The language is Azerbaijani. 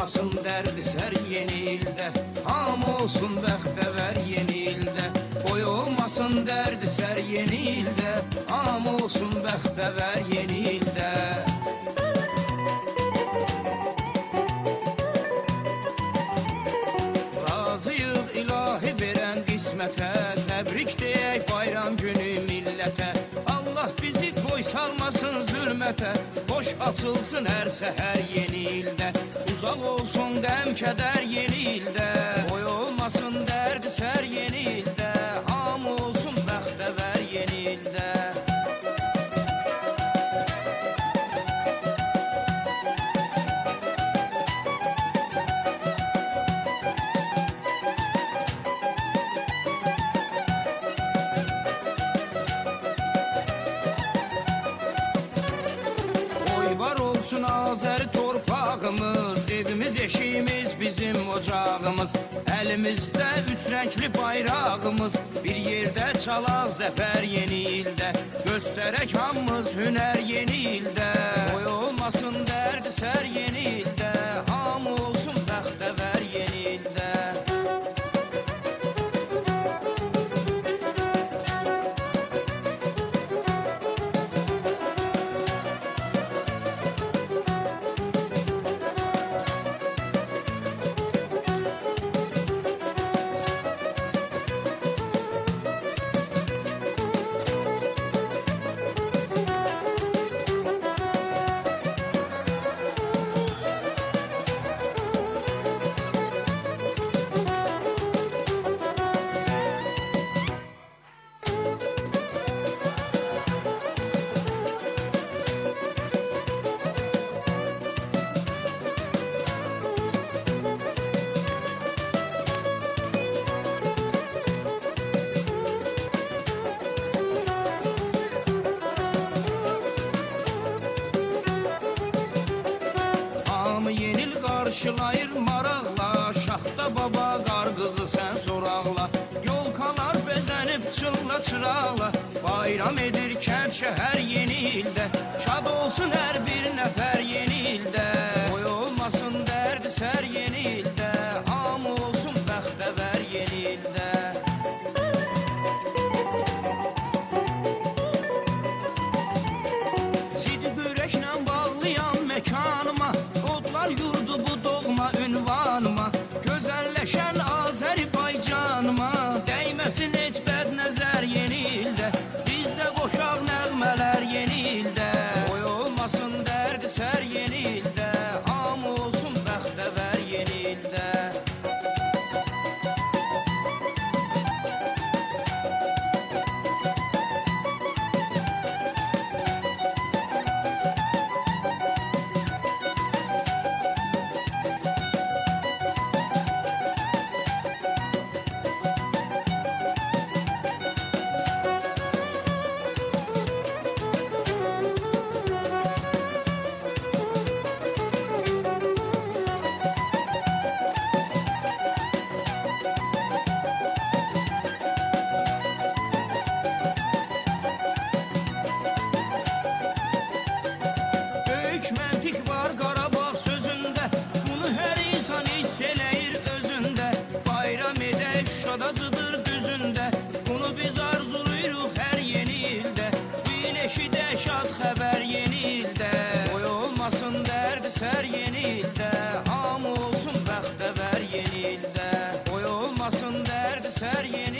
olmasın dərdi sər yeni ildə, hamı olsun bəxtəvər yeni ildə. Qoy olmasın dərdi sər yeni ildə, hamı olsun bəxtəvər yeni ildə. Razıyıq ilahi verən qismətə, təbrik deyək bayram günü millətə. Allah bizi qoy salmasın zülmətə, xoş açılsın hər səhər yeni ildə. Uzaq olsun qəm kədər yeni ildə, qoy olmasın dərdi sər yeni ildə, hamı olsun bəxtəvər yeni ildə. Var olsun Azəri torpağımız, evimiz, eşiyimiz, bizim ocağımız. Əlimizdə üç rəngli bayrağımız, bir yerdə çalaq zəfər yeni ildə. Göstərək hamımız hünər yeni ildə, qoy olmasın dərdi sər yeni ildə, hamı olsun bəxtəvər yeni ildə. Yenil qarşılayır maraqla, şaxta baba qarqızı sən soraqla. Yolkalar bezənib çılla çıraqla, bayram edir kənd şəhər yeni ildə. Şad olsun hər bir nəfər yeni ildə, qoy olmasın dərdi sər yeni ildə, hamı olsun bəxtəvər yeni ildə. Sidq ürəklə bağlayan məkanıma, yurdu bu doğma ünvanıma, gözəlləşən Azərbaycanıma, dəyməsin heç bəd nəzər yeni ildə, bizdə qoşaq nəğmələr yeni ildə, qoy olmasın dərdi sər yeni ildə, hamı olsun bəxtəvər yeni ildə. Məntiq var Qarabağ sözündə, bunu hər insan hiss eləyir özündə. Bayram edək şadacıdır düzündə, bunu biz arzuluyuruq hər yeni ildə. Gün eşidək şad xəbər yeni ildə, qoy olmasın dərdi sər yeni ildə, hamı olsun bəxtəvər yeni ildə, qoy olmasın dərdi sər yeni ildə.